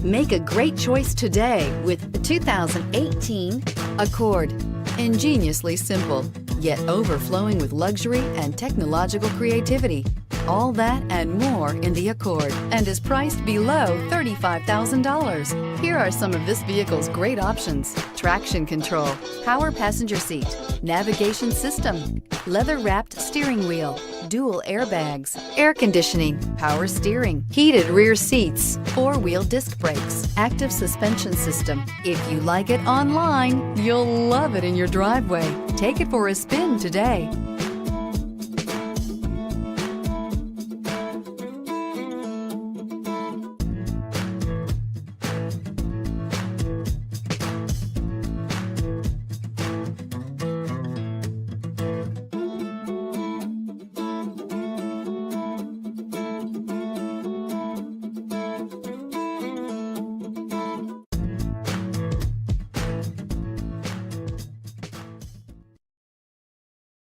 Make a great choice today with the 2018 Accord. Ingeniously simple, yet overflowing with luxury and technological creativity. All that and more in the Accord, and is priced below $35,000. Here are some of this vehicle's great options: traction control, power passenger seat, navigation system, leather-wrapped steering wheel, dual airbags, air conditioning, power steering, heated rear seats, four-wheel disc brakes, active suspension system. If you like it online, you'll love it in your driveway. Take it for a spin today.